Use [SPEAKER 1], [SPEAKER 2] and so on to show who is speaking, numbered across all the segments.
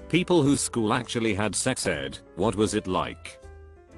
[SPEAKER 1] People whose school actually had sex ed, what was it like?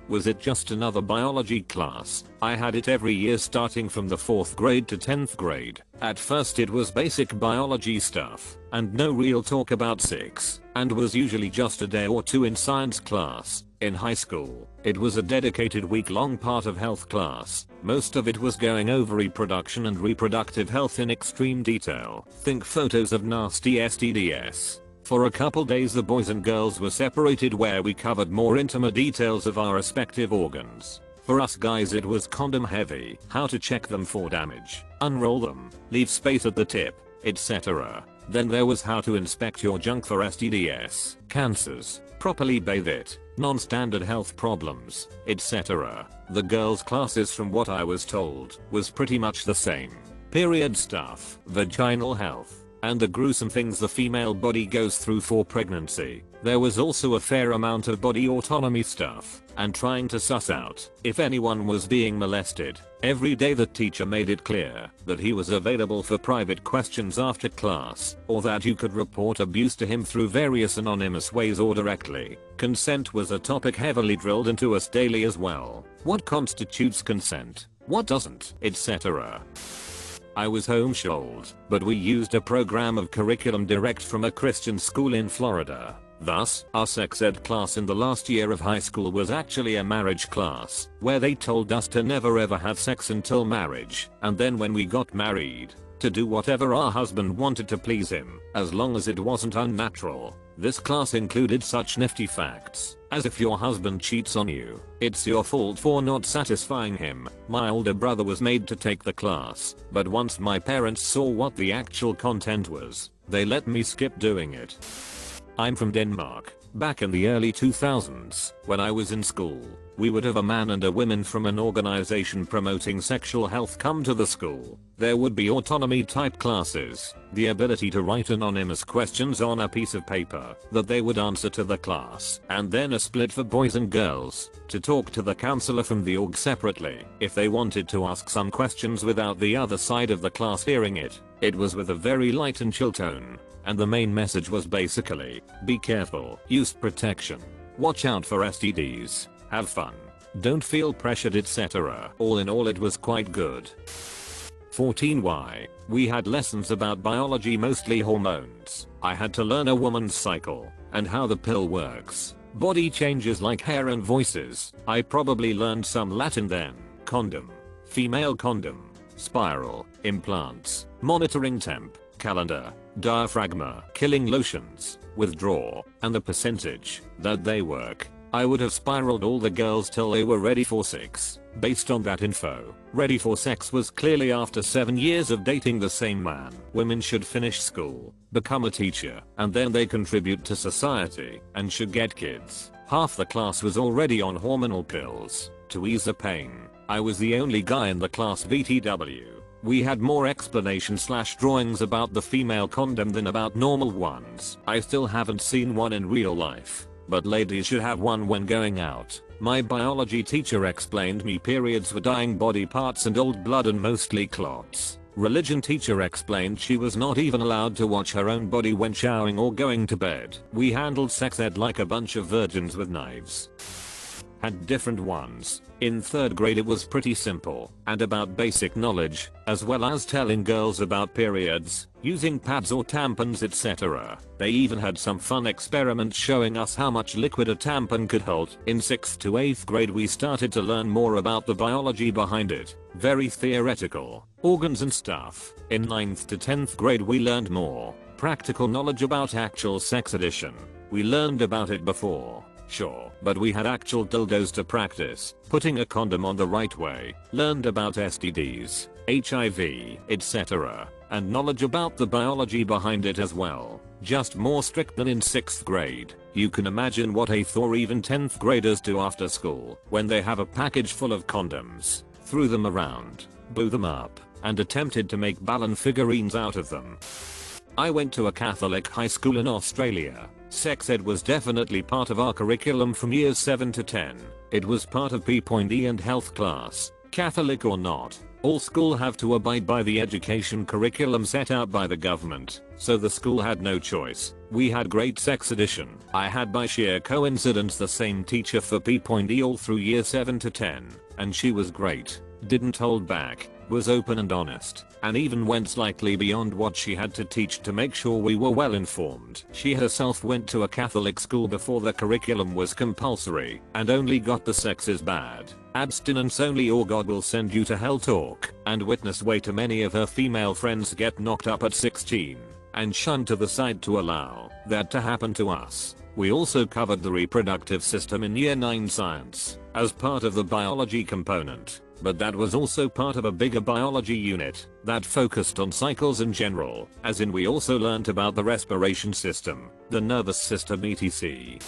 [SPEAKER 1] Was it just another biology class? I had it every year starting from the 4th grade to 10th grade. At first it was basic biology stuff, and no real talk about sex, and was usually just a day or two in science class. In high school, it was a dedicated week-long part of health class. Most of it was going over reproduction and reproductive health in extreme detail. Think photos of nasty STDs. For a couple days the boys and girls were separated where we covered more intimate details of our respective organs. For us guys it was condom heavy, how to check them for damage, unroll them, leave space at the tip, etc. Then there was how to inspect your junk for STDs, cancers, properly bathe it, non-standard health problems, etc. The girls' classes from what I was told was pretty much the same. Period stuff, vaginal health, and the gruesome things the female body goes through for pregnancy. There was also a fair amount of body autonomy stuff, and trying to suss out if anyone was being molested. Every day the teacher made it clear that he was available for private questions after class, or that you could report abuse to him through various anonymous ways or directly. Consent was a topic heavily drilled into us daily as well. What constitutes consent? What doesn't? Etc. I was homeschooled, but we used a program of curriculum direct from a Christian school in Florida. Thus, our sex ed class in the last year of high school was actually a marriage class, where they told us to never ever have sex until marriage, and then when we got married, to do whatever our husband wanted to please him, as long as it wasn't unnatural. This class included such nifty facts as if your husband cheats on you, it's your fault for not satisfying him. My older brother was made to take the class, but once my parents saw what the actual content was, they let me skip doing it. I'm from Denmark. Back in the early 2000s, when I was in school, we would have a man and a woman from an organization promoting sexual health come to the school. There would be autonomy type classes, the ability to write anonymous questions on a piece of paper that they would answer to the class, and then a split for boys and girls to talk to the counselor from the org separately if they wanted to ask some questions without the other side of the class hearing it. It was with a very light and chill tone, and the main message was basically, be careful, use protection, watch out for STDs, have fun, don't feel pressured, etc. All in all it was quite good. 14Y. We had lessons about biology, mostly hormones. I had to learn a woman's cycle and how the pill works. Body changes like hair and voices. I probably learned some Latin then. Condom, female condom, spiral, implants, monitoring temp, calendar, diaphragma, killing lotions, withdraw, and the percentage that they work. I would have spiraled all the girls till they were ready for sex. Based on that info, ready for sex was clearly after 7 years of dating the same man. Women should finish school, become a teacher, and then they contribute to society and should get kids. Half the class was already on hormonal pills to ease the pain. I was the only guy in the class VTW. We had more explanation/drawings about the female condom than about normal ones. I still haven't seen one in real life, but ladies should have one when going out. My biology teacher explained me periods were dying body parts and old blood and mostly clots. Religion teacher explained she was not even allowed to watch her own body when showering or going to bed. We handled sex ed like a bunch of virgins with knives. Had different ones. In 3rd grade it was pretty simple and about basic knowledge, as well as telling girls about periods, using pads or tampons, etc. They even had some fun experiments showing us how much liquid a tampon could hold. In 6th to 8th grade we started to learn more about the biology behind it. Very theoretical. Organs and stuff. In 9th to 10th grade we learned more practical knowledge about actual sex addition. We learned about it before, sure, but we had actual dildos to practice, putting a condom on the right way, learned about STDs, HIV, etc., and knowledge about the biology behind it as well, just more strict than in 6th grade. You can imagine what 8th or even 10th graders do after school when they have a package full of condoms, threw them around, blew them up, and attempted to make ballon figurines out of them. I went to a Catholic high school in Australia. Sex ed was definitely part of our curriculum from years 7 to 10. It was part of P.E. and health class. Catholic or not, all school have to abide by the education curriculum set out by the government, so the school had no choice. We had great sex edition. I had by sheer coincidence the same teacher for P.E all through year 7 to 10, and she was great. Didn't hold back, was open and honest, and even went slightly beyond what she had to teach to make sure we were well informed. She herself went to a Catholic school before the curriculum was compulsory, and only got the sex is bad, abstinence only or God will send you to hell talk, and witnessed way too many of her female friends get knocked up at 16, and shunned to the side to allow that to happen to us. We also covered the reproductive system in year 9 science, as part of the biology component. But that was also part of a bigger biology unit that focused on cycles in general, as in we also learnt about the respiration system, the nervous system etc.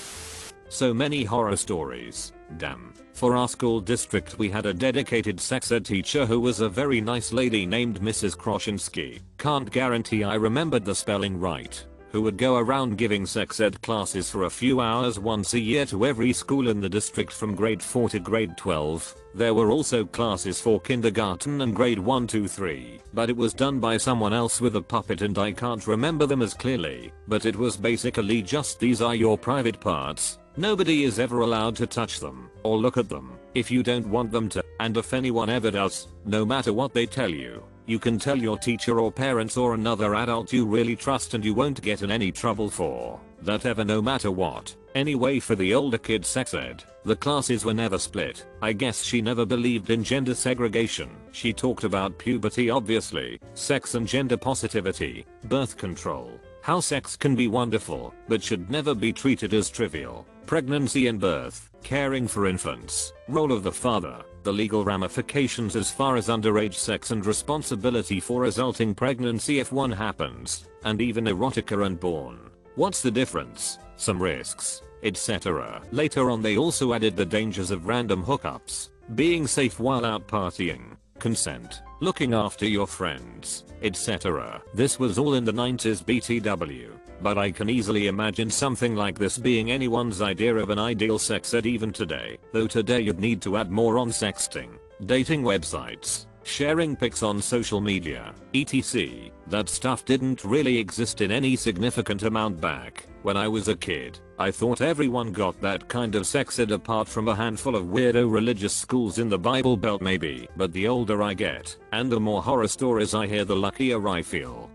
[SPEAKER 1] So many horror stories. Damn. For our school district we had a dedicated sex ed teacher who was a very nice lady named Mrs. Kroshinsky. Can't guarantee I remembered the spelling right. Who would go around giving sex ed classes for a few hours once a year to every school in the district from grade 4 to grade 12. There were also classes for kindergarten and grade 1 to 3, but it was done by someone else with a puppet and I can't remember them as clearly, but it was basically just these are your private parts. Nobody is ever allowed to touch them or look at them if you don't want them to, and if anyone ever does, no matter what they tell you, you can tell your teacher or parents or another adult you really trust and you won't get in any trouble for that ever no matter what. Anyway, for the older kids sex ed, the classes were never split. I guess she never believed in gender segregation. She talked about puberty obviously, sex and gender positivity, birth control, how sex can be wonderful but should never be treated as trivial, pregnancy and birth, caring for infants, role of the father, the legal ramifications as far as underage sex and responsibility for resulting pregnancy if one happens, and even erotica unborn. What's the difference? Some risks, etc. Later on they also added the dangers of random hookups, being safe while out partying, consent, looking after your friends, etc. This was all in the 90s BTW, but I can easily imagine something like this being anyone's idea of an ideal sex ed even today, though today you'd need to add more on sexting, dating websites, sharing pics on social media, etc. That stuff didn't really exist in any significant amount back when I was a kid. I thought everyone got that kind of sex ed apart from a handful of weirdo religious schools in the Bible Belt maybe, but the older I get, and the more horror stories I hear the luckier I feel.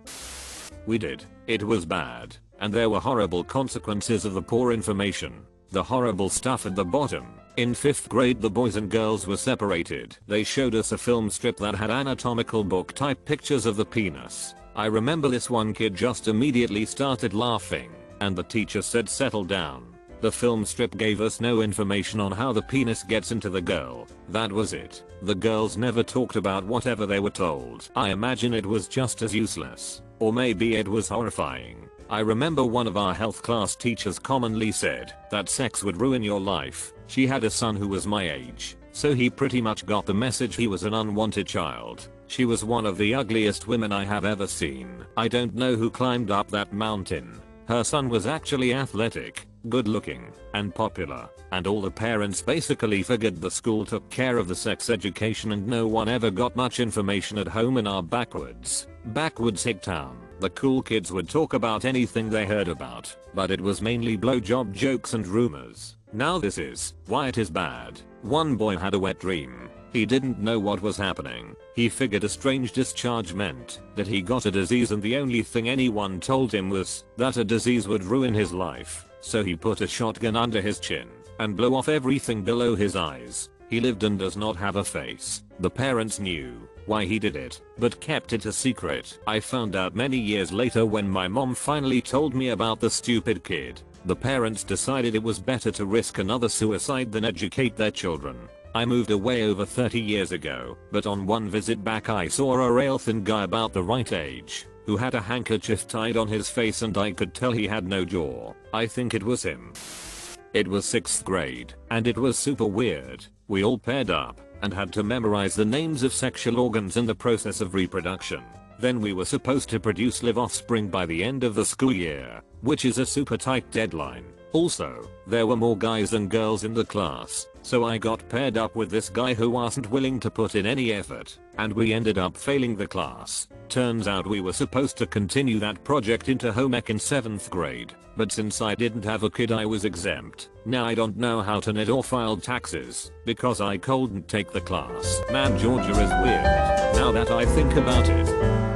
[SPEAKER 1] We did. It was bad, and there were horrible consequences of the poor information. The horrible stuff at the bottom. In 5th grade the boys and girls were separated. They showed us a film strip that had anatomical book type pictures of the penis. I remember this one kid just immediately started laughing, and the teacher said settle down. The film strip gave us no information on how the penis gets into the girl. That was it. The girls never talked about whatever they were told. I imagine it was just as useless. Or maybe it was horrifying. I remember one of our health class teachers commonly said that sex would ruin your life. She had a son who was my age, so he pretty much got the message he was an unwanted child. She was one of the ugliest women I have ever seen. I don't know who climbed up that mountain. Her son was actually athletic, good looking, and popular, and all the parents basically figured the school took care of the sex education and no one ever got much information at home in our backwoods hick town. The cool kids would talk about anything they heard about, but it was mainly blowjob jokes and rumors. Now this is why it is bad. One boy had a wet dream. He didn't know what was happening. He figured a strange discharge meant that he got a disease and the only thing anyone told him was that a disease would ruin his life. So he put a shotgun under his chin and blew off everything below his eyes. He lived and does not have a face. The parents knew why he did it, but kept it a secret. I found out many years later when my mom finally told me about the stupid kid. The parents decided it was better to risk another suicide than educate their children. I moved away over 30 years ago, but on one visit back I saw a rail thin guy about the right age, who had a handkerchief tied on his face and I could tell he had no jaw. I think it was him. It was 6th grade, and it was super weird. We all paired up and had to memorize the names of sexual organs in the process of reproduction. Then we were supposed to produce live offspring by the end of the school year, which is a super tight deadline. Also, there were more guys than girls in the class, so I got paired up with this guy who wasn't willing to put in any effort, and we ended up failing the class. Turns out we were supposed to continue that project into home ec in 7th grade, but since I didn't have a kid I was exempt. Now I don't know how to net or file taxes, because I couldn't take the class. Man, Georgia is weird, now that I think about it.